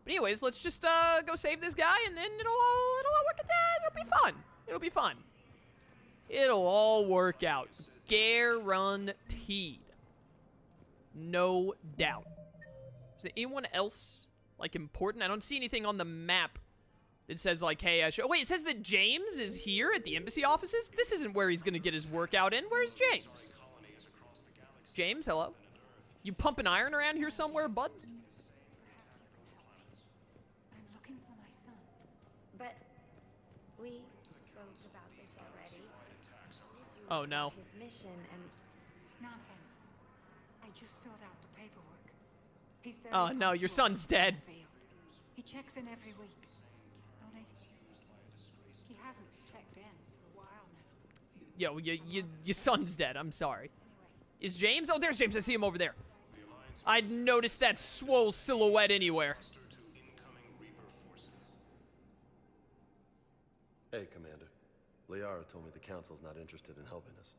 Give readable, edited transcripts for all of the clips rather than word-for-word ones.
But anyways, let's just go save this guy, and then it'll all work out. It'll be fun. It'll be fun. It'll all work out. Guaranteed. No doubt. Is there anyone else, like, important? I don't see anything on the map that says, like, hey, I should... Oh, wait, it says that James is here at the embassy offices? This isn't where he's gonna get his workout in. Where's James? James, hello? You pumping iron around here somewhere, bud? I'm looking for my son. But we spoke about this already. Oh, no. His mission and... Nonsense. I just filled out the paperwork. He's very Oh, no, your punctual son's dead. in the field. He checks in every week. Only he hasn't checked in for a while now. Yo, your son's dead. I'm sorry. Is James? Oh, there's James. I see him over there. I'd noticed that swole silhouette anywhere. Hey, Commander. Liara told me the Council's not interested in helping us.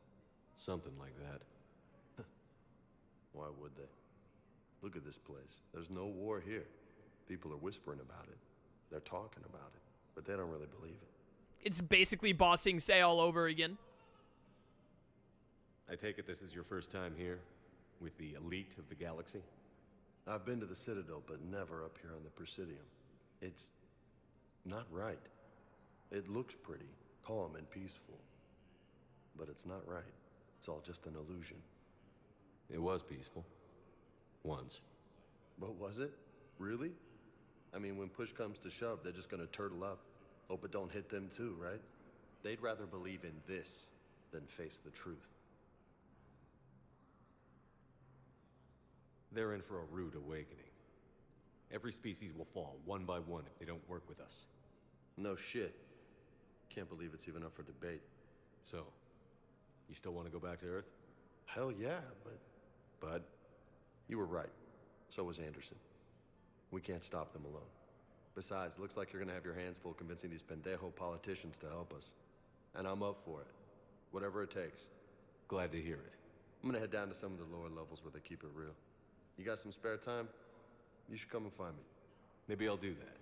Something like that. Why would they? Look at this place. There's no war here. People are whispering about it. They're talking about it, but they don't really believe it. It's basically Bossing Say all over again. I take it this is your first time here, with the elite of the galaxy? I've been to the Citadel, but never up here on the Presidium. It's not right. It looks pretty, calm and peaceful. But it's not right. It's all just an illusion. It was peaceful. Once. But was it? Really? I mean, when push comes to shove, they're just gonna turtle up. Hope it don't hit them too, right? They'd rather believe in this than face the truth. They're in for a rude awakening. Every species will fall, one by one, if they don't work with us. No shit. Can't believe it's even up for debate. So, you still want to go back to Earth? Hell yeah, but... Bud? You were right. So was Anderson. We can't stop them alone. Besides, looks like you're gonna have your hands full convincing these pendejo politicians to help us. And I'm up for it. Whatever it takes. Glad to hear it. I'm gonna head down to some of the lower levels where they keep it real. You got some spare time? You should come and find me. Maybe I'll do that.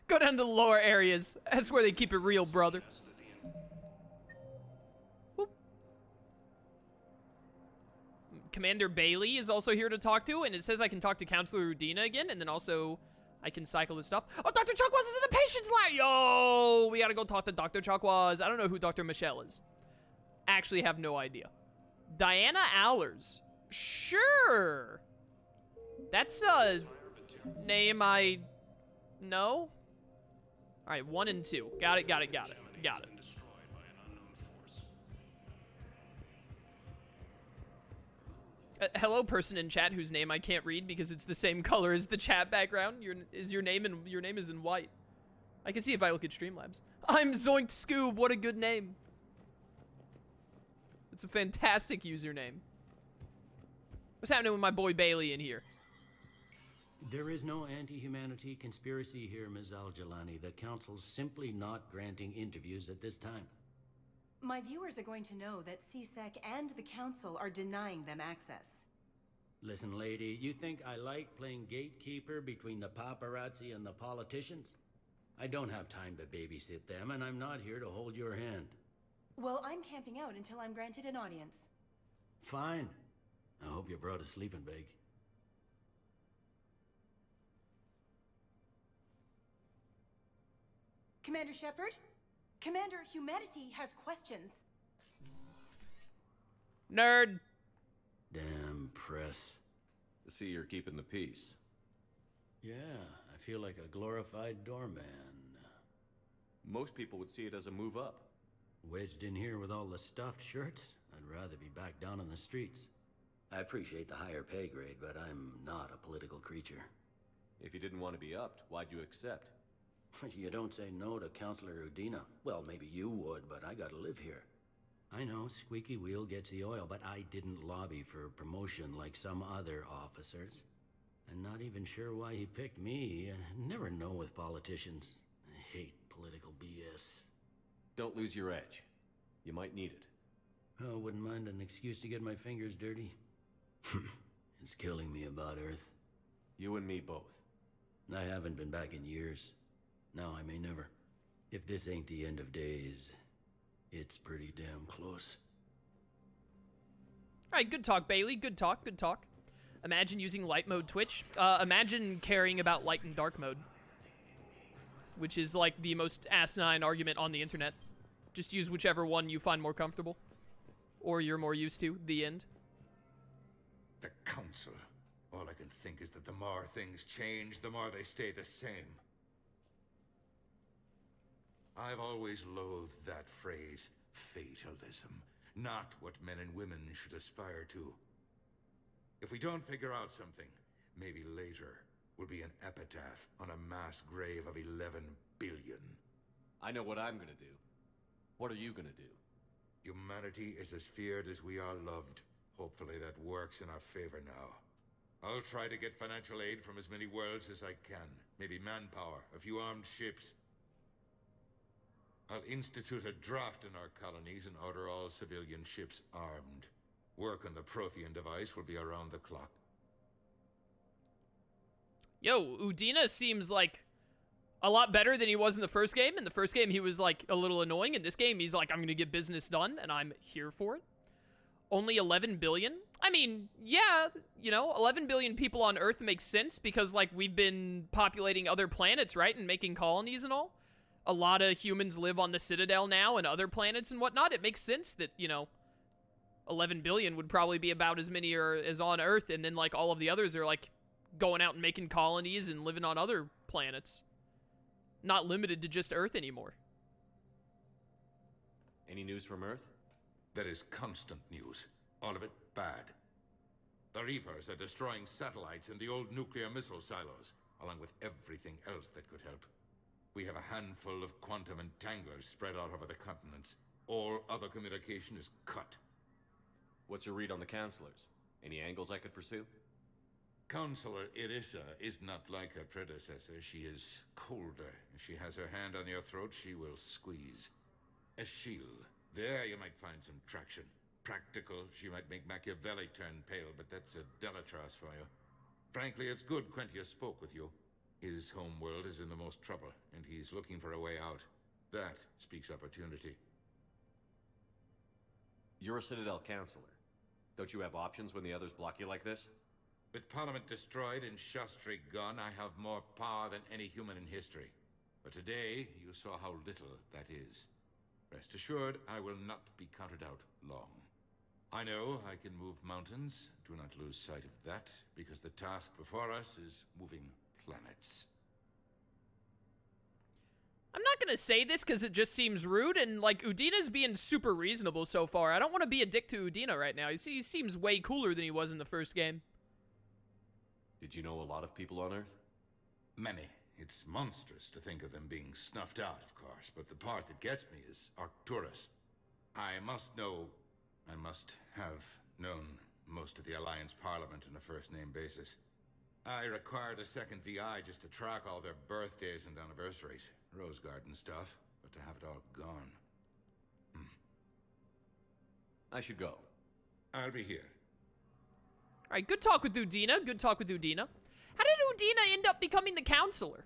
Go down to the lower areas. That's where they keep it real, brother. Whoop. Commander Bailey is also here to talk to, and it says I can talk to Counselor Udina again, and then also I can cycle his stuff. Oh, Dr. Chakwas is in the patient's lab! Yo! We gotta go talk to Dr. Chakwas. I don't know who Dr. Michelle is. Actually have no idea. Diana Allers. Sure. That's a name I know. All right, 1 and 2. Got it. Hello, person in chat whose name I can't read because it's the same color as the chat background. Your name is in white. I can see if I look at Streamlabs. I'm Zoinked Scoob. What a good name. It's a fantastic username. What's happening with my boy Bailey in here? There is no anti-humanity conspiracy here, Ms. Al-Jalani. The Council's simply not granting interviews at this time. My viewers are going to know that CSEC and the Council are denying them access. Listen, lady, you think I like playing gatekeeper between the paparazzi and the politicians? I don't have time to babysit them, and I'm not here to hold your hand. Well, I'm camping out until I'm granted an audience. Fine. I hope you brought a sleeping bag. Commander Shepard? Commander, humanity has questions. Nerd. Damn press. See, you're keeping the peace. Yeah, I feel like a glorified doorman. Most people would see it as a move up. Wedged in here with all the stuffed shirts? I'd rather be back down in the streets. I appreciate the higher pay grade, but I'm not a political creature. If you didn't want to be upped, why'd you accept? You don't say no to Counselor Udina. Well, maybe you would, but I gotta live here. I know, squeaky wheel gets the oil, but I didn't lobby for promotion like some other officers. I'm not even sure why he picked me. Never know with politicians. I hate political BS. Don't lose your edge. You might need it. Oh, wouldn't mind an excuse to get my fingers dirty. It's killing me about Earth. You and me both. I haven't been back in years. Now I may never. If this ain't the end of days, it's pretty damn close. All right, good talk, Bailey. Good talk, good talk. Imagine using light mode Twitch. Imagine caring about light and dark mode. Which is like the most asinine argument on the internet. Just use whichever one you find more comfortable. Or you're more used to. The end. The Council. All I can think is that the more things change, the more they stay the same. I've always loathed that phrase, fatalism. Not what men and women should aspire to. If we don't figure out something, maybe later will be an epitaph on a mass grave of 11 billion. I know what I'm gonna do. What are you gonna do? Humanity is as feared as we are loved. Hopefully that works in our favor now. I'll try to get financial aid from as many worlds as I can. Maybe manpower, a few armed ships. I'll institute a draft in our colonies and order all civilian ships armed. Work on the Prothean device will be around the clock. Yo, Udina seems like a lot better than he was in the first game. In the first game, he was like a little annoying. In this game, he's like, I'm gonna get business done, and I'm here for it. Only 11 billion? I mean, yeah, you know, 11 billion people on Earth makes sense because, like, we've been populating other planets, right, and making colonies and all. A lot of humans live on the Citadel now and other planets and whatnot. It makes sense that, you know, 11 billion would probably be about as many as on Earth, and then, like, all of the others are, like, going out and making colonies and living on other planets. Not limited to just Earth anymore. Any news from Earth? There is constant news. All of it bad. The Reapers are destroying satellites and the old nuclear missile silos, along with everything else that could help. We have a handful of quantum entanglers spread out over the continents. All other communication is cut. What's your read on the counselors? Any angles I could pursue? Counselor Irissa is not like her predecessor. She is colder. If she has her hand on your throat, she will squeeze. Eschil. There you might find some traction. Practical, she might make Machiavelli turn pale, but that's a Delatras for you. Frankly, it's good Quentius spoke with you. His home world is in the most trouble, and he's looking for a way out. That speaks opportunity. You're a Citadel counselor. Don't you have options when the others block you like this? With Parliament destroyed and Shastri gone, I have more power than any human in history. But today, you saw how little that is. Rest assured, I will not be counted out long. I know I can move mountains. Do not lose sight of that, because the task before us is moving planets. I'm not gonna say this because it just seems rude, and, like, Udina's being super reasonable so far. I don't want to be a dick to Udina right now. He seems way cooler than he was in the first game. Did you know a lot of people on Earth? Many. It's monstrous to think of them being snuffed out, of course, but the part that gets me is Arcturus. I must have known most of the Alliance Parliament on a first-name basis. I required a second VI just to track all their birthdays and anniversaries. Rose Garden stuff, but to have it all gone. I should go. I'll be here. Alright, good talk with Udina. Good talk with Udina. How did Udina end up becoming the counselor?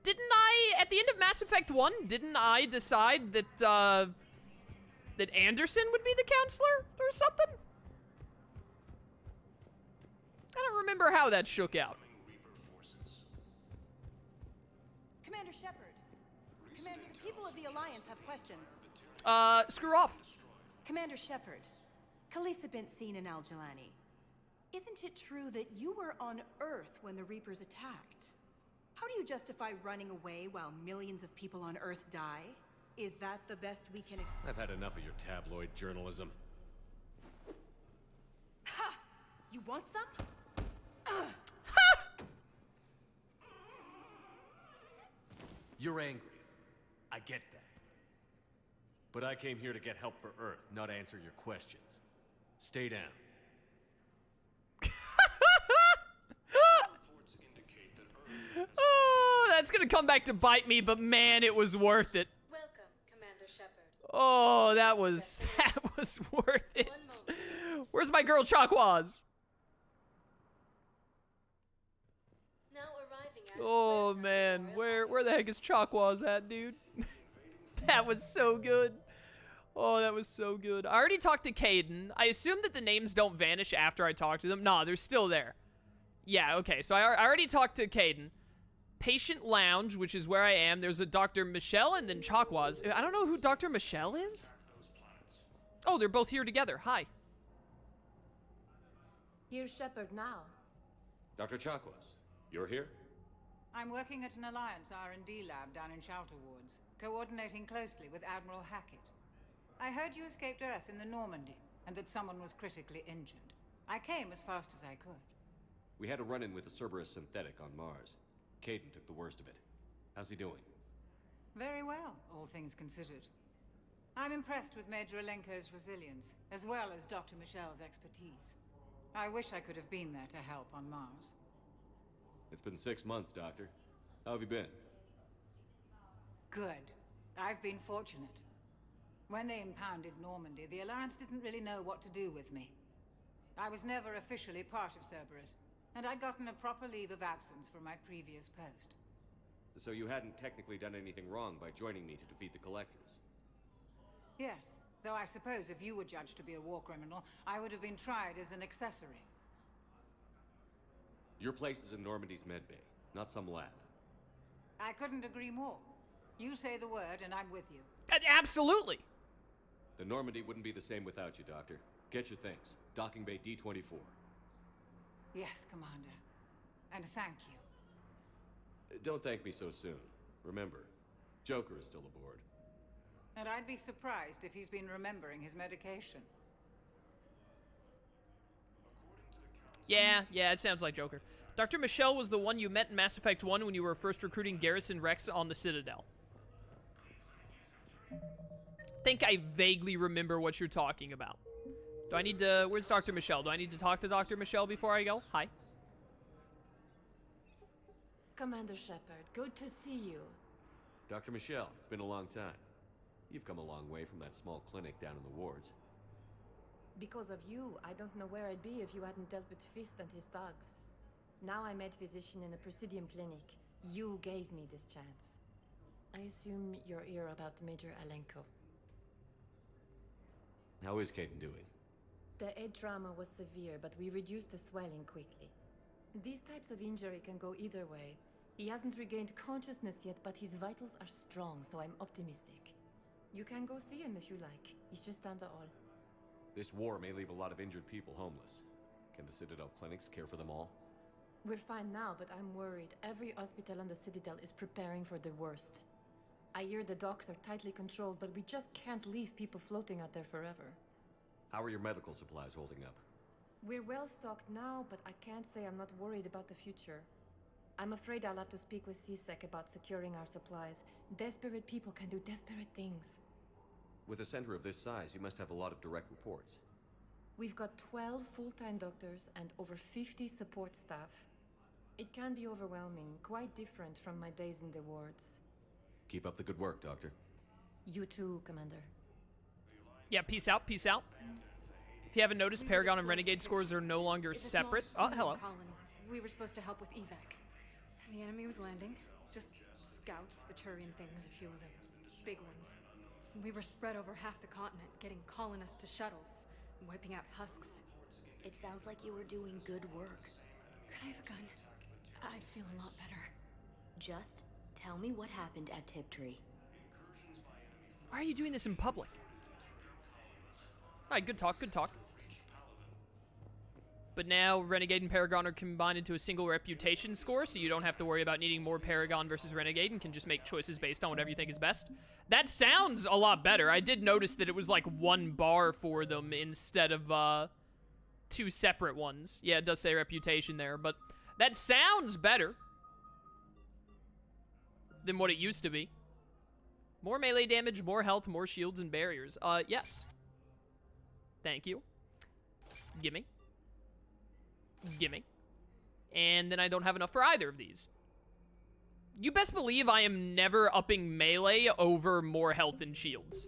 Didn't I, at the end of Mass Effect 1, didn't I decide that, that Anderson would be the counselor or something? I don't remember how that shook out. Commander Shepard. Commander, the people of the Alliance have questions. Screw off. Commander Shepard, Khaleesa bint seen in Al-Jalani. Isn't it true that you were on Earth when the Reapers attacked? How do you justify running away while millions of people on Earth die? Is that the best we can expect? I've had enough of your tabloid journalism. Ha! You want some? You're angry. I get that. But I came here to get help for Earth, not answer your questions. Stay down. Oh, that's gonna come back to bite me, but man, it was worth it. Welcome, Commander Shepard. Oh, that was worth it. Where's my girl Chakwas? Oh man, where the heck is Chakwas at, dude? That was so good. Oh, that was so good. I already talked to Caden. I assume that the names don't vanish after I talk to them. Nah, they're still there. Yeah, okay, so I already talked to Caden. Patient Lounge, which is where I am. There's a Dr. Michelle and then Chakwas. I don't know who Dr. Michelle is. Oh, they're both here together. Hi. Here's Shepard now. Dr. Chakwas, you're here? I'm working at an Alliance R&D lab down in Shelter Wards, coordinating closely with Admiral Hackett. I heard you escaped Earth in the Normandy, and that someone was critically injured. I came as fast as I could. We had a run-in with a Cerberus synthetic on Mars. Caden took the worst of it. How's he doing? Very well, all things considered. I'm impressed with Major Alenko's resilience, as well as Dr. Michelle's expertise. I wish I could have been there to help on Mars. It's been 6 months, Doctor. How have you been? Good. I've been fortunate. When they impounded Normandy, the Alliance didn't really know what to do with me. I was never officially part of Cerberus, and I'd gotten a proper leave of absence from my previous post. So you hadn't technically done anything wrong by joining me to defeat the Collectors? Yes, though I suppose if you were judged to be a war criminal, I would have been tried as an accessory. Your place is in Normandy's medbay, not some lab. I couldn't agree more. You say the word, and I'm with you. Absolutely. The Normandy wouldn't be the same without you, Doctor. Get your things. Docking Bay D-24. Yes, Commander. And thank you. Don't thank me so soon. Remember, Joker is still aboard. And I'd be surprised if he's been remembering his medication. Yeah, it sounds like Joker. Dr. Michelle was the one you met in Mass Effect 1 when you were first recruiting Garrison Rex on the Citadel. Think I vaguely remember what you're talking about. Do I need to... Where's Dr. Michelle? Do I need to talk to Dr. Michelle before I go? Hi. Commander Shepard, good to see you. Dr. Michelle, it's been a long time. You've come a long way from that small clinic down in the wards. Because of you, I don't know where I'd be if you hadn't dealt with Fist and his thugs. Now I'm head physician in a Presidium clinic. You gave me this chance. I assume you're here about Major Alenko. How is Caden doing? The head trauma was severe, but we reduced the swelling quickly. These types of injury can go either way. He hasn't regained consciousness yet, but his vitals are strong, so I'm optimistic. You can go see him if you like. He's just down the hall. This war may leave a lot of injured people homeless. Can the Citadel clinics care for them all? We're fine now, but I'm worried. Every hospital on the Citadel is preparing for the worst. I hear the docks are tightly controlled, but we just can't leave people floating out there forever. How are your medical supplies holding up? We're well stocked now, but I can't say I'm not worried about the future. I'm afraid I'll have to speak with CSEC about securing our supplies. Desperate people can do desperate things. With a center of this size, you must have a lot of direct reports. We've got 12 full-time doctors and over 50 support staff. It can be overwhelming, quite different from my days in the wards. Keep up the good work, Doctor. You too, Commander. Yeah, peace out, peace out. If you haven't noticed, Paragon and Renegade scores are no longer separate. Oh, hello. Colony. We were supposed to help with evac. The enemy was landing. Just scouts, the Turian things, a few of them. Big ones. We were spread over half the continent, getting colonists to shuttles, wiping out husks. It sounds like you were doing good work. Could I have a gun? I'd feel a lot better. Just tell me what happened at Tiptree. Why are you doing this in public? Alright, good talk, good talk. But now Renegade and Paragon are combined into a single reputation score, so you don't have to worry about needing more Paragon versus Renegade and can just make choices based on whatever you think is best. That sounds a lot better. I did notice that it was like one bar for them instead of two separate ones. Yeah, it does say reputation there, but that sounds better than what it used to be. More melee damage, more health, more shields and barriers. Yes. Thank you. Gimme. Gimme. And then I don't have enough for either of these. You best believe I am never upping melee over more health and shields.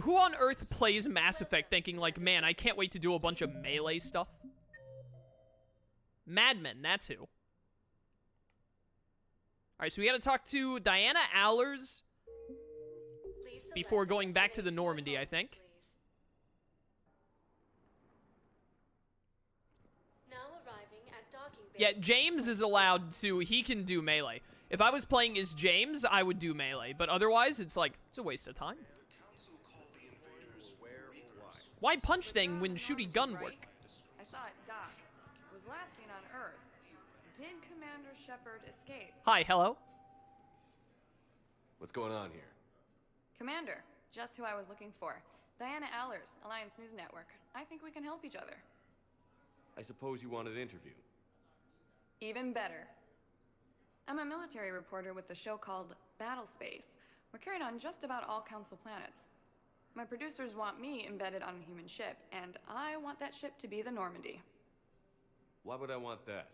Who on earth plays Mass Effect thinking like, man, I can't wait to do a bunch of melee stuff? Madmen, that's who. Alright, so we gotta talk to Diana Allers before going back to the Normandy, I think. Yeah, James is allowed to, he can do melee. If I was playing as James, I would do melee, but otherwise, it's like, it's a waste of time. Why punch thing when shooty gun work? I saw it dock. It was last seen on Earth. Did Commander Shepard escape? Hi, hello. What's going on here? Commander, just who I was looking for. Diana Allers, Alliance News Network. I think we can help each other. I suppose you wanted an interview. Even better. I'm a military reporter with a show called Battle Space. We're carried on just about all Council planets. My producers want me embedded on a human ship, and I want that ship to be the Normandy. Why would I want that?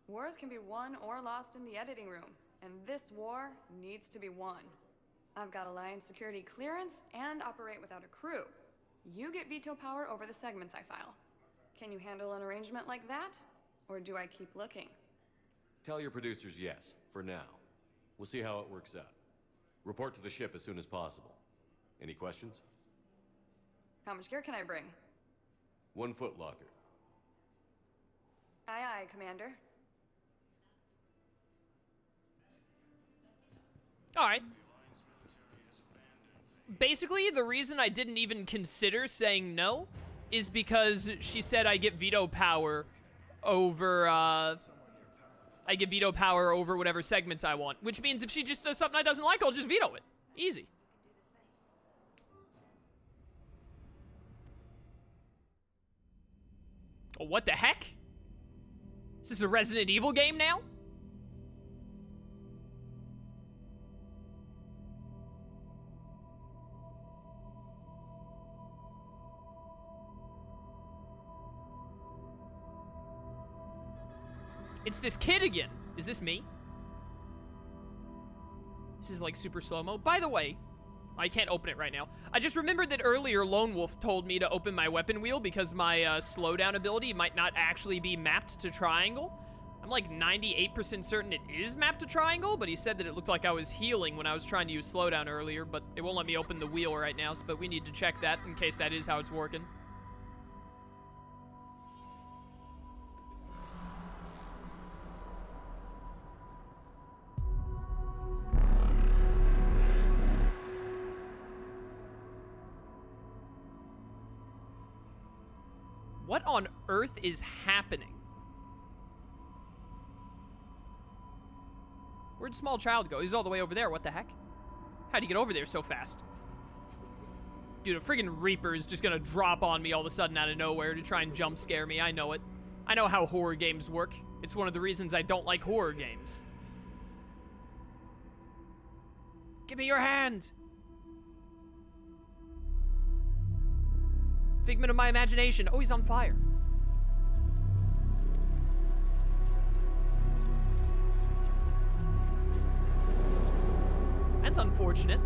Wars can be won or lost in the editing room, and this war needs to be won. I've got Alliance security clearance and operate without a crew. You get veto power over the segments I file. Can you handle an arrangement like that? Or do I keep looking? Tell your producers yes, for now. We'll see how it works out. Report to the ship as soon as possible. Any questions? How much gear can I bring? 1 foot locker. Aye, aye, Commander. Alright. Basically, the reason I didn't even consider saying no is because she said I get veto power over, I get veto power over whatever segments I want. Which means if she just does something I doesn't like, I'll just veto it. Easy. Oh, what the heck? Is this a Resident Evil game now? It's this kid again. Is this me? This is like super slow-mo. By the way, I can't open it right now. I just remembered that earlier Lone Wolf told me to open my weapon wheel because my slowdown ability might not actually be mapped to triangle. I'm like 98% certain it is mapped to triangle, but he said that it looked like I was healing when I was trying to use slowdown earlier, but it won't let me open the wheel right now, but we need to check that in case that is how it's working. What on earth is happening? Where'd small child go? He's all the way over there. What the heck? How'd he get over there so fast? Dude, a friggin' Reaper is just gonna drop on me all of a sudden out of nowhere to try and jump scare me. I know it. I know how horror games work. It's one of the reasons I don't like horror games. Give me your hand! Figment of my imagination. Oh, he's on fire. That's unfortunate.